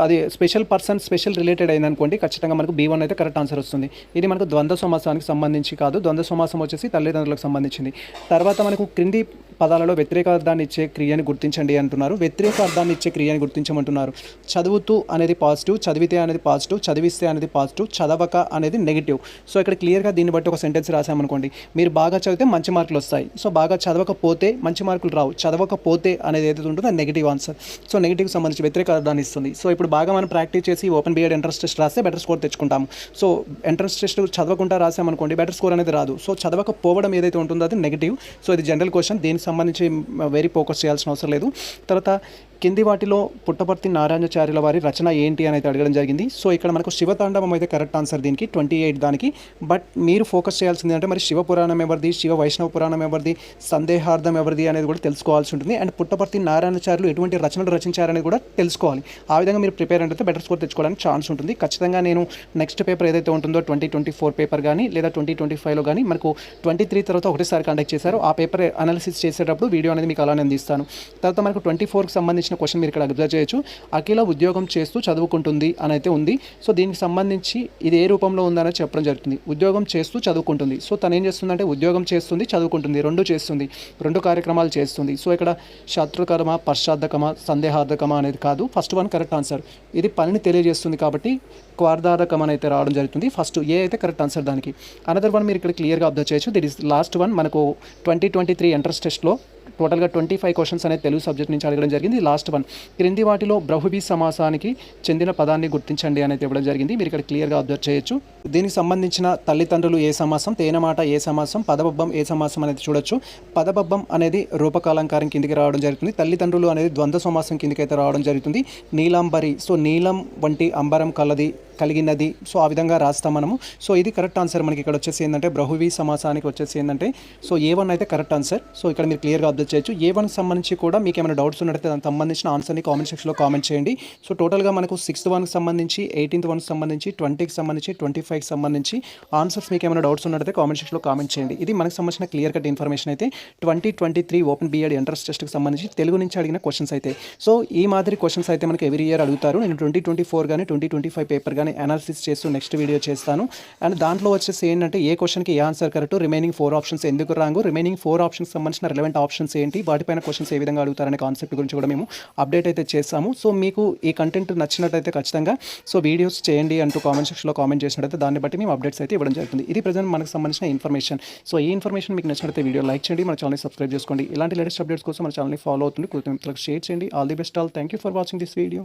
అది స్పెషల్ పర్సన్, స్పెషల్ రిలేటెడ్ అయిందనుకోండి, ఖచ్చితంగా మనకు B1 అయితే కరెక్ట్ ఆన్సర్ వస్తుంది. ఇది మనకు ద్వంద్వ సమాసానికి సంబంధించి కాదు. ద్వంద్వ సమాసం వచ్చేసి తల్లిదండ్రులకు సంబంధించింది. తర్వాత మనకు క్రింది పదాలలో వ్యతిరేక అర్థాన్ని ఇచ్చే క్రియని గుర్తించండి అంటున్నారు. వ్యతిరేక అర్థాన్ని ఇచ్చే క్రియని గుర్తించమంటున్నారు. చదువుతూ అనేది పాజిటివ్, చదివితే అనేది పాజిటివ్, చదివిస్తే అనేది పాజిటివ్, చదవక అనేది నెగిటివ్. సో ఇక్కడ క్లియర్గా దీన్ని బట్టి ఒక సెంటెన్స్ రాసామనుకోండి, మీరు బాగా చదివితే మంచి మార్కులు వస్తాయి. సో బాగా చదవకపోతే మంచి మార్కులు రావు. చదవకపోతే అనేది ఏదైతే ఉంటుందో అది నెగిటివ్ ఆన్సర్. సో నెగిటివ్కి సంబంధించి వ్యతిరేక అర్థాన్ని ఇస్తుంది. సో ఇప్పుడు బాగా మనం ప్రాక్టీస్ చేసి ఓపెన్ B.Ed ఎంట్రన్స్ టెస్ట్ రాస్తే బెటర్ స్కోర్ తెచ్చుకుంటాము. సో ఎంట్రన్స్ టెస్ట్ చదవకుండా రాసామనుకోండి బెటర్ స్కోర్ అనేది రాదు. సో చదవకపోవడం ఏదైతే ఉంటుందో అది నెగిటివ్. సో ఇది జనరల్ క్వశ్చన్, దీనికి సంబంధించి వెరీ ఫోకస్ చేయాల్సిన అవసరం లేదు. తర్వాత కింది వాటిలో పుట్టపర్తి నారాయణాచార్యుల వారి రచన ఏంటి అని అయితే అడగడం జరిగింది. సో ఇక్కడ మనకు శివతాండవం అయితే కరెక్ట్ ఆన్సర్ దీనికి 28 దానికి. బట్ మీరు ఫోకస్ చేయాల్సింది అంటే మరి శివపురాణం ఎవరిది, శివ వైష్ణవ పురాణం ఎవరిది, సందేహార్థం ఎవరిది అనేది కూడా తెలుసుకోవాల్సి ఉంటుంది. అండ్ పుట్టపర్తి నారాయణాచార్యులు ఎటువంటి రచనలు రచించారనేది కూడా తెలుసుకోవాలి. ఆ విధంగా మీరు ప్రిపేర్ అంటే బెటర్ స్కోర్ తెచ్చుకోవడానికి ఛాన్స్ ఉంటుంది. ఖచ్చితంగా నేను నెక్స్ట్ పేపర్ ఏదైతే ఉంటుందో 2024 పేపర్ కానీ లేదా 2025లో కానీ మనకు 23 తర్వాత ఒకటేసారి కండక్ట్ చేశారు. ఆ పేపర్ అనాలిసిస్ చేసేటప్పుడు వీడియో అనేది మీకు అలానే అందిస్తాను. తర్వాత మనకు 24కి సంబంధించిన క్వశ్చన్ మీరు ఇక్కడ అబ్జర్వ్ చేయొచ్చు. అఖిల ఉద్యోగం చేస్తూ చదువుకుంటుంది అని అయితే ఉంది. సో దీనికి సంబంధించి ఇది ఏ రూపంలో ఉందనేది చెప్పడం జరుగుతుంది. ఉద్యోగం చేస్తూ చదువుకుంటుంది. సో తను ఏం చేస్తుందంటే ఉద్యోగం చేస్తుంది, చదువుకుంటుంది, రెండు చేస్తుంది, రెండు కార్యక్రమాలు చేస్తుంది. సో ఇక్కడ శత్రుకర్మ, పశ్చాత్తకమ, సందేహార్థకమ అనేది కాదు. First one correct answer. ఇది పనిని తెలియజేస్తుంది కాబట్టి క్వార్ధారకం అని అయితే రావడం జరుగుతుంది. ఫస్ట్ ఏ అయితే కరెక్ట్ ఆన్సర్ దానికి. అనదర్ వన్ మీరు ఇక్కడ క్లియర్గా అబ్జర్వ్ చేయొచ్చు. దిట్ ఈస్ లాస్ట్ వన్. మనకు 2023 ఎంట్రన్స్ టెస్ట్లో టోటల్గా 25 క్వశ్చన్స్ అనేది తెలుగు సబ్జెక్ట్ నుంచి అడగడం జరిగింది. లాస్ట్ వన్ క్రింది వాటిలో బహువ్రీ సమాసానికి చెందిన పదాన్ని గుర్తించండి అనేది ఇవ్వడం జరిగింది. మీరు ఇక్కడ క్లియర్గా అబ్జర్వ్ చేయొచ్చు. దీనికి సంబంధించిన తల్లిదండ్రులు ఏ సమాసం, తేనమాట ఏ సమాసం, పదబబ్బం ఏ సమాసం అనేది చూడొచ్చు. పదబబ్బం అనేది రూపకాలంకారం కిందికి రావడం జరుగుతుంది. తల్లిదండ్రులు అనేది ద్వంద్వ సమాసం కిందికి అయితే రావడం జరుగుతుంది. నీలాంబరి, సో నీలం వంటి అంబరం కలిగినది. సో ఆ విధంగా రాస్తాం మనము. సో ఇది కరెక్ట్ ఆన్సర్. మనకి ఇక్కడ వచ్చేసి ఏంటంటే బహువ్రీ సమాసానికి వచ్చేసి ఏంటంటే సో A1 అయితే కరెక్ట్ ఆన్సర్. సో ఇక్కడ మీరు క్లియర్గా అబ్జర్వ్ చేయొచ్చు. A1కి సంబంధించి కూడా మీకు ఏమైనా డౌట్స్ ఉన్నట్లయితే దానికి సంబంధించిన ఆన్సర్ని కామెంట్ సెక్షన్లో కామెంట్ చేయండి. సో టోటల్గా మనకు 6th వన్కి సంబంధించి, 18th వన్కి సంబంధించి, 20కి సంబంధించి, 25కి సంబంధించి ఆన్సర్స్ మీకు ఏమైనా డౌట్స్ ఉన్నట్లయితే కామెంట్ సెక్షన్లో కామెంట్ చేయండి. ఇది మనకు సంబంధించిన క్లియర్ కట్ ఇన్ఫర్మేషన్ అయితే 2023 ఓపెన్ బీఎడ్ ఎంట్రన్స్ టెస్ట్కి సంబంధించి తెలుగు నుంచి అడిగిన క్వశ్చన్స్ అయితే. సో ఈ మాదిరి క్వశ్చన్స్ అయితే మనకి ఎవ్రీ ఇయర్ అడుగుతారు. నేను 2024 కానీ 2025 పేపర్ కానీ అనాలిసిస్ చేస్తూ నెక్స్ట్ వీడియో చేస్తాను. అండ్ దాంట్లో వచ్చేసి ఏంటంటే ఏ క్వశ్చన్కి ఏ ఆన్సర్ కరెక్ట్, రిమైనింగ్ 4 ఆప్షన్స్ ఎందుకు రాంగు, రిమైనింగ్ 4 ఆప్షన్స్ సంబంధించిన రిలవెంట్ ఆప్షన్స్ ఏంటి, వాటిపైన క్వశ్చన్స్ ఏ విధంగా అడుగుతారనే కాన్సెప్ట్ గురించి కూడా మేము అప్డేట్ అయితే చేస్తాము. సో మీకు ఈ కంటెంట్ నచ్చినట్టయితే ఖచ్చితంగా సో వీడియోస్ చేయండి అంటూ కామెంట్ సెక్షన్లో కామెంట్ చేసినట్టయితే దాన్ని బట్టి మేము అప్డేట్స్ అయితే ఇవ్వడం జరుగుతుంది. ఇది ప్రజెంట్ మనకు సంబంధించిన ఇన్ఫర్మేషన్. సో ఈ ఇన్ఫర్మేషన్ మీకు నచ్చినట్లయితే వీడియో లైక్ చేయండి, మన ఛానల్ని సబ్స్క్రైబ్ చేసుకోండి. ఇలాంటి లేటెస్ట్ అప్డేట్స్ కోసం మన ఛానల్ని ఫాలో అవుతుంది, షేర్ చేయండి. All the best all. Thank you for watching this video.